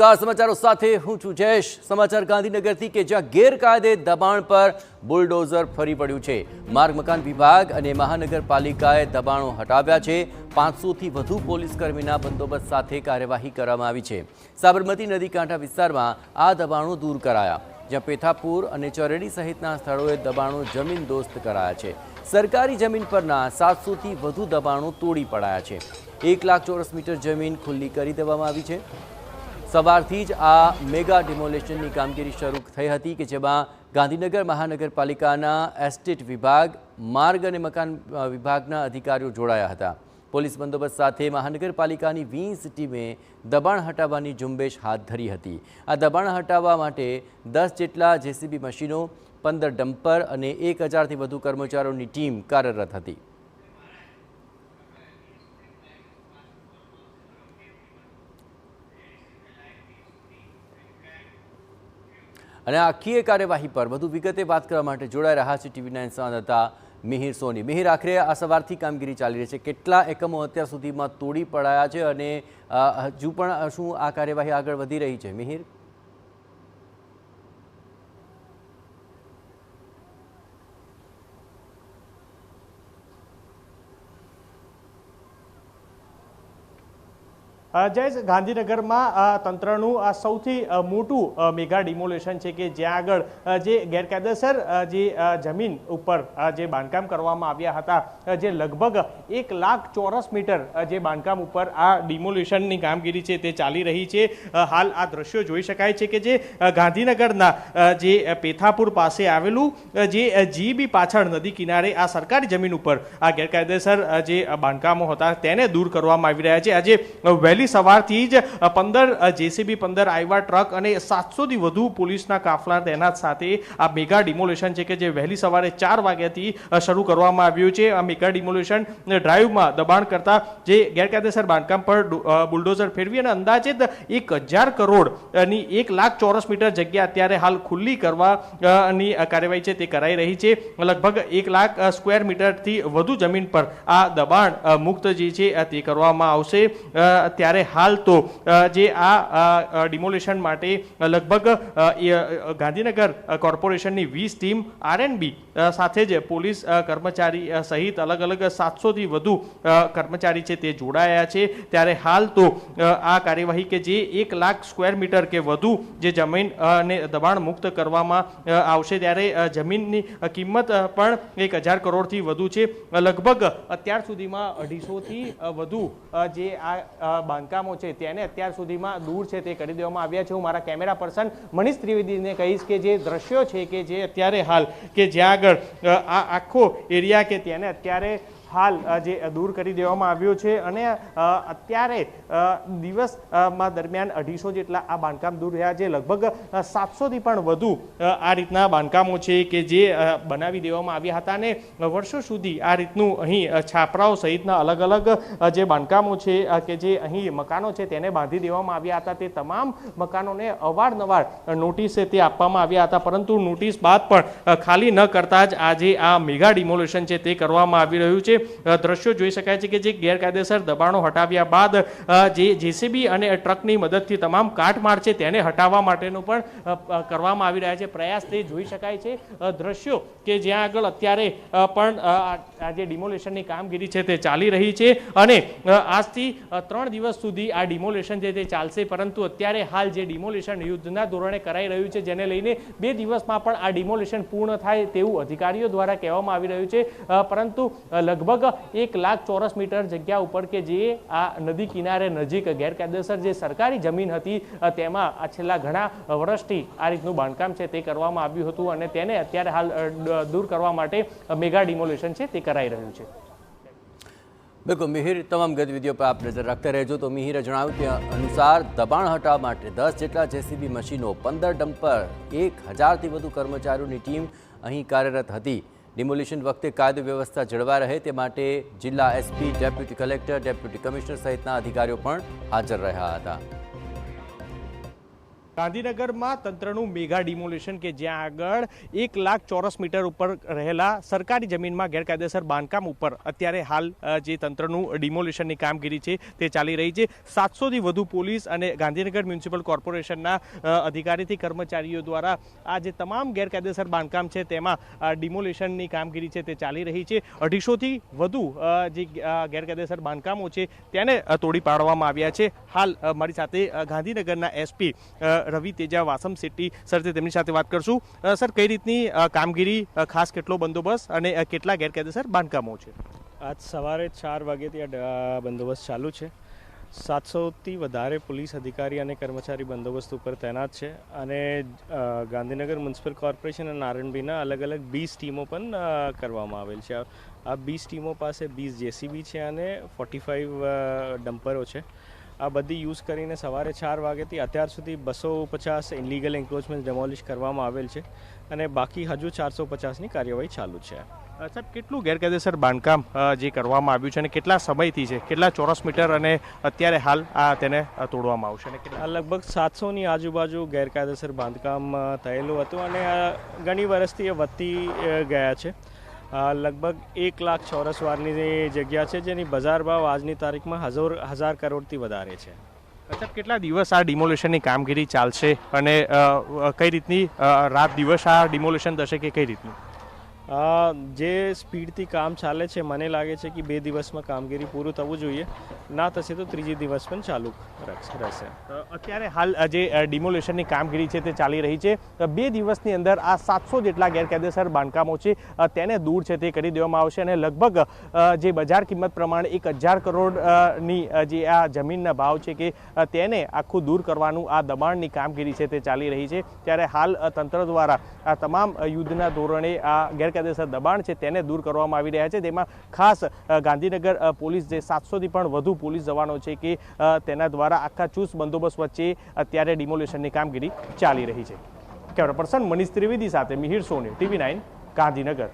નમસ્કાર સમાચારો સાથે હું છું જયેશ। સમાચાર ગાંધીનગરથી કે જ્યાં ગેરકાયદે દબાણ પર બુલડોઝર ફરી પડ્યું છે। માર્ગ મકાન વિભાગ અને મહાનગરપાલિકાએ દબાણો હટાવ્યા છે। 500થી વધુ પોલીસકર્મીના બંદોબસ્ત સાથે કાર્યવાહી કરવામાં આવી છે। સાબરમતી નદી કાંઠા વિસ્તારમાં આ દબાણો દૂર કરાયા, જ્યાં પેથાપુર અને ચરેડી સહિતના સ્થળોએ દબાણો જમીનદોસ્ત કરાયા છે। સરકારી જમીન પરના 700થી વધુ દબાણો તોડી પડાયા છે। 1 લાખ ચોરસ મીટર જમીન ખુલ્લી કરી દેવામાં આવી છે। સવારથી જ આ મેગા ડિમોલેશનની કામગીરી શરૂ થઈ હતી કે જેમાં ગાંધીનગર મહાનગરપાલિકાના એસ્ટેટ વિભાગ, માર્ગ અને મકાન વિભાગના અધિકારીઓ જોડાયા હતા। પોલીસ બંદોબસ્ત સાથે મહાનગરપાલિકાની 20 ટીમે દબાણ હટાવવાની ઝુંબેશ હાથ ધરી હતી। આ દબાણ હટાવવા માટે 10 જેટલા જેસીબી મશીનો, 15 ડમ્પર અને 1000થી વધુ કર્મચારીઓની ટીમ કાર્યરત હતી। અને આખી કાર્યવાહી પર વધુ વિગતે વાત કરવા માટે જોડાઈ રહ્યા છે TV9 સંવાદદાતા મિહિર સોની। મિહિર, આખરે આ સવારથી કામગીરી ચાલી રહી છે, કેટલા એકમો અત્યાર સુધીમાં તોડી પડાયા છે અને હજુ પણ શું આ કાર્યવાહી આગળ વધી રહી છે? મિહિર, જયેશ, ગાંધીનગરમાં તંત્રનું આ સૌથી મોટું મેગા ડિમોલેશન છે કે જ્યાં આગળ જે ગેરકાયદેસર જે જમીન ઉપર જે બાંધકામ કરવામાં આવ્યા હતા, જે લગભગ 1 લાખ ચોરસ મીટર જે બાંધકામ ઉપર આ ડિમોલેશનની કામગીરી છે તે ચાલી રહી છે। હાલ આ દ્રશ્યો જોઈ શકાય છે કે જે ગાંધીનગરના જે પેથાપુર પાસે આવેલું જે જીબી પાછળ નદી કિનારે આ સરકારી જમીન ઉપર આ ગેરકાયદેસર જે બાંધકામો હતા તેને દૂર કરવામાં આવી રહ્યા છે। આજે સવારથી જ 15 જેસીબી, 15 આઈવા ટ્રક અને 700થી વધુ પોલીસના કાફલા તૈનાત સાથે આ મેગા ડિમોલેશન છે કે જે વહેલી સવારે 4 વાગ્યાથી શરૂ કરવામાં આવ્યું છે। આ મેગા ડિમોલેશન ડ્રાઈવમાં દબાણ કરતા જે ગેરકાયદેસર બાંધકામ પર બુલડોઝર ફેરવી અને અંદાજિત 1000 કરોડની 1 લાખ ચોરસ મીટર જગ્યા અત્યારે હાલ ખુલ્લી કરવાની કાર્યવાહી છે તે કરાઈ રહી છે। લગભગ 1 લાખ સ્ક્વેર મીટરથી વધુ જમીન પર આ દબાણ મુક્ત જે છે તે કરવામાં આવશે। ત્યારે હાલ તો જે આ ડિમોલેશન માટે લગભગ ગાંધીનગર કોર્પોરેશનની 20 ટીમ, આરએનબી સાથે જ પોલીસ કર્મચારી સહિત અલગ અલગ 700થી વધુ કર્મચારી છે તે જોડાયા છે। ત્યારે હાલ તો આ કાર્યવાહી કે જે 1 લાખ સ્ક્વેર મીટર કે વધુ જે જમીન ને દબાણ મુક્ત કરવામાં આવશે, ત્યારે જમીનની કિંમત પણ 1000 કરોડથી વધુ છે। લગભગ અત્યાર સુધીમાં 250થી વધુ જે આ બાંધકામો છે તેને અત્યાર સુધીમાં દૂર છે તે કરી દેવામાં આવ્યા છે। હું મારા કેમેરા પર્સન મનીષ ત્રિવેદીને કહીશ કે જે દ્રશ્યો છે કે જે અત્યારે હાલ કે જ્યાં આગળ આ આખો એરિયા કે તેને અત્યારે હાલ જે દૂર કરી દેવામાં આવ્યો છે અને અત્યારે દિવસમાં દરમિયાન 250 જેટલા આ બાંધકામ દૂર રહ્યા છે। લગભગ 700થી પણ વધુ આ રીતના બાંધકામો છે કે જે બનાવી દેવામાં આવ્યા હતા અને વર્ષો સુધી આ રીતનું અહીં છાપરાઓ સહિતના અલગ અલગ જે બાંધકામો છે કે જે અહીં મકાનો છે તેને બાંધી દેવામાં આવ્યા હતા। તે તમામ મકાનોને અવારનવાર નોટિસ તે આપવામાં આવ્યા હતા, પરંતુ નોટિસ બાદ પણ ખાલી ન કરતા જ આજે આ મેગા ડિમોલેશન છે તે કરવામાં આવી રહ્યું છે। દ્રશ્યો જોઈ શકાય છે કે જે ગેરકાયદેસર દબાણો હટાવ્યા બાદ જે જેસીબી અને ટ્રકની મદદથી તમામ કાટમાળ છે તેને હટાવવા માટેનો પણ કરવામાં આવી રહ્યા છે પ્રયાસ તે જોઈ શકાય છે। દ્રશ્યો કે જ્યાં આગળ અત્યારે પણ આ જે ડિમોલેશનની કામગીરી છે તે ચાલી રહી છે અને આજથી 3 દિવસ સુધી આ ડિમોલેશન છે તે ચાલશે, પરંતુ અત્યારે હાલ જે ડિમોલેશન યુદ્ધના ધોરણે કરાઈ રહ્યું છે જેને લઈને 2 દિવસમાં પણ આ ડિમોલેશન પૂર્ણ થાય તેવું અધિકારીઓ દ્વારા કહેવામાં આવી રહ્યું છે। પરંતુ લગભગ 1 લાખ ચોરસ મીટર જગ્યા ઉપર કે જે આ નદી કિનારે નજીક ગેરકાયદેસર જે સરકારી જમીન હતી તેમાં આ છેલ્લા ઘણા વર્ષથી આ રીતનું બાંધકામ છે તે કરવામાં આવ્યું હતું અને તેને અત્યારે હાલ દૂર કરવા માટે મેગા ડિમોલેશન છે તે કરાઈ રહ્યું છે। બિલકુલ મિહિર, તમામ ગતિવિધિઓ પર આપ નજર રાખતા રહેજો। તો મિહિરે જણાવ્યું તે અનુસાર દબાણ હટાવવા માટે 10 જેટલા જેસીબી મશીનો, 15 ડમ્પર, 1000થી વધુ કર્મચારીઓની ટીમ અહીં કાર્યરત હતી। ડિમોલિશન વખતે કાયદો વ્યવસ્થા જળવાઈ રહે તે માટે જિલ્લા SP, deputy collector, deputy commissioner સહિતના અધિકારીઓ પણ હાજર રહ્યા હતા। ગાંધીનગરમાં તંત્રનું મેગા ડિમોલેશન કે જ્યાં આગળ 1 લાખ ચોરસ મીટર ઉપર રહેલા સરકારી જમીનમાં ગેરકાયદેસર બાંધકામ ઉપર અત્યારે હાલ જે તંત્રનું ડિમોલેશનની કામગીરી છે તે ચાલી રહી છે. 700થી વધુ પોલીસ અને ગાંધીનગર મ્યુનિસિપલ કોર્પોરેશનના અધિકારીથી કર્મચારીઓ દ્વારા આ જે તમામ ગેરકાયદેસર બાંધકામ છે તેમાં ડિમોલેશનની કામગીરી છે તે ચાલી રહી છે. 250થી વધુ જે ગેરકાયદેસર બાંધકામો છે તેને તોડી પાડવામાં આવ્યા છે. હાલ મારી સાથે ગાંધીનગરના એસપી રવિ તેજા વાસમ શેટ્ટી સર છે, તેમની સાથે વાત કરશું. સર, કઈ રીતની કામગીરી, ખાસ કેટલો બંદોબસ્ત અને કેટલા ગેરકાયદેસર બાંધકામો છે? આજ સવારે 4 વાગ્યાથી આ બંદોબસ્ત ચાલુ છે. 700થી વધારે પોલીસ અધિકારી અને કર્મચારી બંદોબસ્ત ઉપર તૈનાત છે અને ગાંધીનગર મ્યુનિસિપલ કોર્પોરેશન અને આરએનબીના અલગ અલગ 20 ટીમો પણ કરવામાં આવેલ છે. આ 20 ટીમો પાસે 20 જેસીબી છે અને 45 ડમ્પરો છે. આ બધી યુઝ કરીને સવારે 4 વાગ્યાથી અત્યાર સુધી 250 ઇનલીગલ એન્ક્રોચમેન્ટ ડેમોલિશ કરવામાં આવેલ છે અને બાકી હજુ 450ની કાર્યવાહી ચાલુ છે. સાહેબ, કેટલું ગેરકાયદેસર બાંધકામ જે કરવામાં આવ્યું છે અને કેટલા સમયથી છે, કેટલા ચોરસ મીટર અને અત્યારે હાલ તેને તોડવામાં આવશે? અને આ લગભગ 700ની આજુબાજુ ગેરકાયદેસર બાંધકામ થયેલું હતું અને ઘણી વર્ષથી એ વધતી ગયા છે. લગભગ 1 લાખ ચોરસ વારની જગ્યા છે જેની બજાર ભાવ આજની તારીખમાં 1000 કરોડથી વધારે છે. સાહેબ, કેટલા દિવસ આ ડિમોલેશનની કામગીરી ચાલશે અને કઈ રીતની રાત દિવસ આ ડિમોલેશન થશે કે કઈ રીતનું? જે સ્પીડથી કામ ચાલે છે મને લાગે છે કે 2 દિવસમાં કામગીરી પૂરું થવું જોઈએ. ના થશે તો ત્રીજી દિવસ પણ ચાલુ રહેશે. અત્યારે હાલ જે ડિમોલેશનની કામગીરી છે તે ચાલી રહી છે. 2 દિવસની અંદર આ 700 જેટલા ગેરકાયદેસર બાંધકામો છે તેને દૂર છે તે કરી દેવામાં આવશે અને લગભગ જે બજાર કિંમત પ્રમાણે 1000 કરોડની જે આ જમીનના ભાવ છે કે તેને આખું દૂર કરવાનું આ દબાણની કામગીરી છે તે ચાલી રહી છે. ત્યારે હાલ તંત્ર દ્વારા આ તમામ યુદ્ધના ધોરણે આ ગેરકાયદેસર દબાણ છે તેને દૂર કરવામાં આવી રહ્યા છે. તેમાં ખાસ ગાંધીનગર પોલીસ જે 700થી પણ વધુ પોલીસ જવાનો છે કે તેના દ્વારા આખા ચુસ્ત બંદોબસ્ત વચ્ચે અત્યારે ડિમોલેશનની કામગીરી ચાલી રહી છે. કેમેરા પર્સન મનીષ ત્રિવેદી સાથે મિહિર સોની, TV9 ગાંધીનગર.